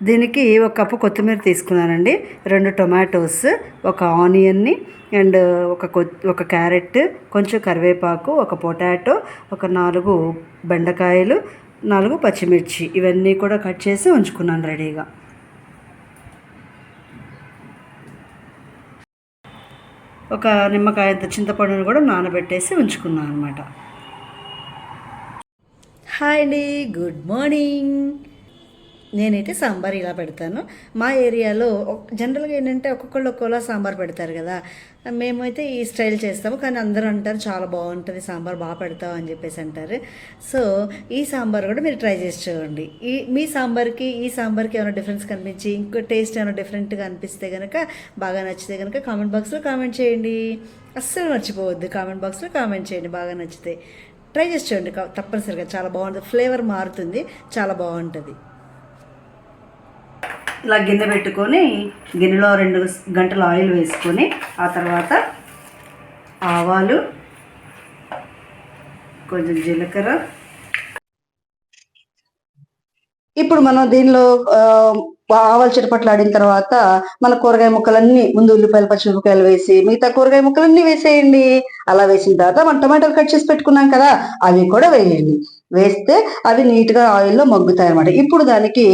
దీనికి ఒక కప్పు కొత్తిమీర తీసుకున్నానండి, 2 టొమాటోస్, ఒక ఆనియన్ని అండ్ ఒక క్యారెట్, కొంచెం కరివేపాకు, ఒక పొటాటో, ఒక 4 బెండకాయలు, 4 పచ్చిమిర్చి, ఇవన్నీ కూడా కట్ చేసి ఉంచుకున్నాను రెడీగా. ఒక నిమ్మకాయంత చింతపండును కూడా నానబెట్టేసి ఉంచుకున్నాను అనమాట. హాయ్ అండి, గుడ్ మార్నింగ్. నేనైతే సాంబార్ ఇలా పెడతాను. మా ఏరియాలో జనరల్గా ఏంటంటే ఒక్కొక్కళ్ళు ఒక్కోలా సాంబార్ పెడతారు కదా, మేమైతే ఈ స్టైల్ చేస్తాము. కానీ అందరూ అంటారు చాలా బాగుంటుంది సాంబార్, బాగా పెడతావు అని చెప్పేసి అంటారు. సో ఈ సాంబార్ కూడా మీరు ట్రై చేసి చూడండి. మీ సాంబార్కి ఈ సాంబార్కి ఏమైనా డిఫరెన్స్ కనిపించి ఇంకో టేస్ట్ ఏమైనా డిఫరెంట్గా అనిపిస్తే కనుక, బాగా నచ్చితే కనుక కామెంట్ బాక్స్లో కామెంట్ చేయండి. అస్సలు మర్చిపోవద్దు, కామెంట్ బాక్స్లో కామెంట్ చేయండి బాగా నచ్చితే. ట్రై చేసి చూడండి తప్పనిసరిగా, చాలా బాగుంటుంది. ఫ్లేవర్ మారుతుంది, చాలా బాగుంటుంది. ఇలా గిన్నె పెట్టుకొని గిన్నెలో 2 గంటలు ఆయిల్ వేసుకొని, ఆ తర్వాత ఆవాలు, కొంచెం జీలకర్ర. ఇప్పుడు మనం దీనిలో ఆవాలు చిటపట్లు ఆడిన తర్వాత మన కూరగాయ ముక్కలన్నీ, ముందు ఉల్లిపాయలు పచ్చిమిరపకాయలు వేసి మిగతా కూరగాయ ముక్కలన్నీ వేసేయండి. అలా వేసిన తర్వాత మనం టమాటాలు కట్ చేసి పెట్టుకున్నాం కదా, అవి కూడా వేయండి. వేస్తే అవి నీట్గా ఆయిల్లో మగ్గుతాయి అనమాట. ఇప్పుడు దానికి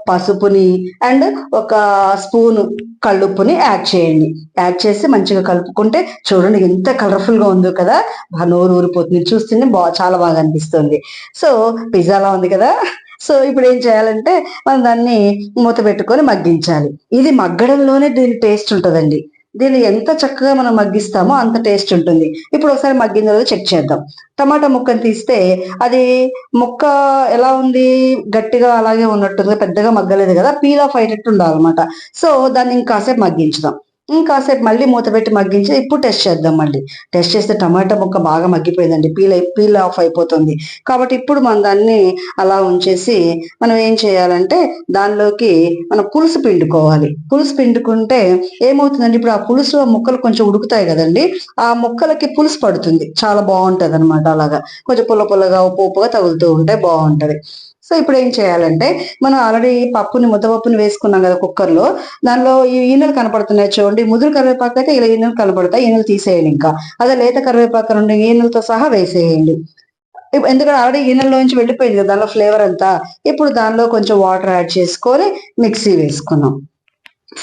పసుపుని అండ్ ఒక స్పూను కళ్ళుప్పుని యాడ్ చేయండి. యాడ్ చేసి మంచిగా కలుపుకుంటే చూడండి ఎంత కలర్ఫుల్గా ఉందో కదా, నోరు ఊరిపోతుంది చూస్తేనే చాలా బాగా అనిపిస్తుంది. సో పిజ్జాలా ఉంది కదా. సో ఇప్పుడు ఏం చేయాలంటే మనం దాన్ని మూత పెట్టుకొని మగ్గించాలి. ఇది మగ్గడంలోనే దీని టేస్ట్ ఉంటుందండి. దీన్ని ఎంత చక్కగా మనం మగ్గిస్తామో అంత టేస్ట్ ఉంటుంది. ఇప్పుడు ఒకసారి మగ్గిన తర్వాత చెక్ చేద్దాం. టమాటా ముక్కను తీస్తే అది ముక్క ఎలా ఉంది, గట్టిగా అలాగే ఉన్నట్టుంది, పెద్దగా మగ్గలేదు కదా, పీల్ ఆఫ్ అయ్యేటట్టు ఉండాలన్నమాట. సో దాన్ని ఇంకాసేపు మగ్గించుదాం. ఇంకాసేపు మళ్ళీ మూత పెట్టి మగ్గించి ఇప్పుడు టెస్ట్ చేద్దాం. మళ్ళీ టెస్ట్ చేస్తే టమాటా ముక్క బాగా మగ్గిపోయిందండి, పీల్ ఆఫ్ అయిపోతుంది. కాబట్టి ఇప్పుడు మనం దాన్ని అలా ఉంచేసి మనం ఏం చేయాలంటే దానిలోకి మనం పులుసు పిండుకోవాలి. పులుసు పిండుకుంటే ఏమవుతుందండి, ఇప్పుడు ఆ పులుసు ముక్కలు కొంచెం ఉడుకుతాయి కదండి, ఆ ముక్కలకి పులుసు పడుతుంది, చాలా బాగుంటది అనమాట. అలాగా కొంచెం పుల్ల పుల్లగా ఉప్పుగా తగులుతూ ఉంటే బాగుంటది. సో ఇప్పుడు ఏం చేయాలంటే మనం ఆల్రెడీ ముద్దపప్పుని వేసుకున్నాం కదా కుక్కర్లో, దానిలో ఈ ఈనెలు కనపడుతున్నాయి చూడండి. ముదురు కరివేపాకు అయితే ఇలా ఈనెలు కనపడతాయి, ఈనెలు తీసేయండి. ఇంకా అదే లేత కరివేపాకు నుండి ఈనెలతో సహా వేసేయండి. ఎందుకంటే ఆల్రెడీ ఈనెల్లోంచి వెళ్ళిపోయింది కదా దానిలో ఫ్లేవర్ అంతా. ఇప్పుడు దానిలో కొంచెం వాటర్ యాడ్ చేసుకొని మిక్సీ వేసుకున్నాం.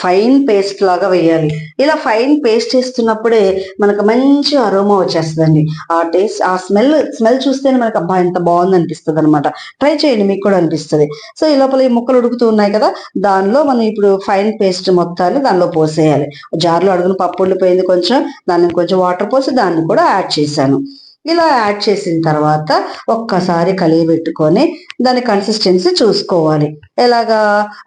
ఫైన్ పేస్ట్ లాగా వేయాలి. ఇలా ఫైన్ పేస్ట్ చేస్తున్నప్పుడే మనకు మంచి అరోమా వచ్చేస్తుందండి. ఆ టేస్ట్, ఆ స్మెల్ చూస్తేనే మనకు అబ్బా ఎంత బాగుంది అనిపిస్తుంది అనమాట. ట్రై చేయండి, మీకు కూడా అనిపిస్తుంది. సో ఈ లోపల ఈ ముక్కలు ఉడుకుతూ ఉన్నాయి కదా, దానిలో మనం ఇప్పుడు ఫైన్ పేస్ట్ మొత్తాన్ని దానిలో పోసేయాలి. జార్లో అడుగున పప్పు ఉండిపోయింది కొంచెం, దాన్ని కొంచెం వాటర్ పోసి దాన్ని కూడా యాడ్ చేశాను. ఇలా యాడ్ చేసిన తర్వాత ఒక్కసారి కలిగి పెట్టుకొని దాని కన్సిస్టెన్సీ చూసుకోవాలి. ఎలాగా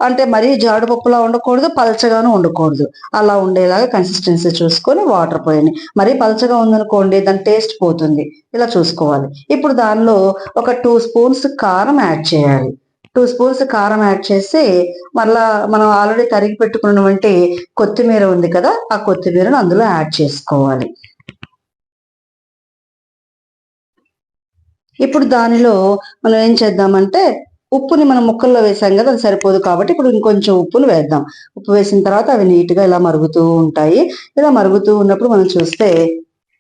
అంటే మరీ జాడు పప్పులా ఉండకూడదు, పలచగాను ఉండకూడదు. అలా ఉండేలాగా కన్సిస్టెన్సీ చూసుకొని వాటర్ పోయండి. మరీ పలచగా ఉందనుకోండి దాని టేస్ట్ పోతుంది. ఇలా చూసుకోవాలి. ఇప్పుడు దానిలో ఒక 2 స్పూన్స్ కారం యాడ్ చేయాలి. 2 స్పూన్స్ కారం యాడ్ చేసి మళ్ళా మనం ఆల్రెడీ తరిగి పెట్టుకున్నటువంటి కొత్తిమీర ఉంది కదా, ఆ కొత్తిమీరను అందులో యాడ్ చేసుకోవాలి. ఇప్పుడు దానిలో మనం ఏం చేద్దామంటే ఉప్పుని మనం ముక్కల్లో వేసాం కదా, అది సరిపోదు కాబట్టి ఇప్పుడు ఇంకొంచెం ఉప్పును వేద్దాం. ఉప్పు వేసిన తర్వాత అవి నీట్గా ఇలా మరుగుతూ ఉంటాయి. ఇలా మరుగుతూ ఉన్నప్పుడు మనం చూస్తే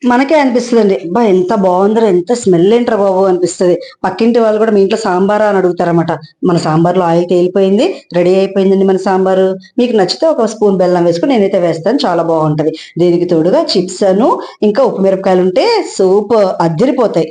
మనకే అనిపిస్తుందండి, అబ్బా ఎంత బాగుందో, ఎంత స్మెల్ ఏంట్రా బాబు అనిపిస్తుంది. పక్కింటి వాళ్ళు కూడా మీ ఇంట్లో సాంబారా అని అడుగుతారన్నమాట. మన సాంబార్లో ఆయిల్ తేలిపోయింది, రెడీ అయిపోయిందండి మన సాంబారు. మీకు నచ్చితే ఒక స్పూన్ బెల్లం వేసుకుని నేనైతే వేస్తాను, చాలా బాగుంటది. దీనికి తోడుగా చిప్స్ అను ఇంకా ఉప్పు మిరపకాయలు ఉంటే సూపర్ అద్దరిపోతాయి.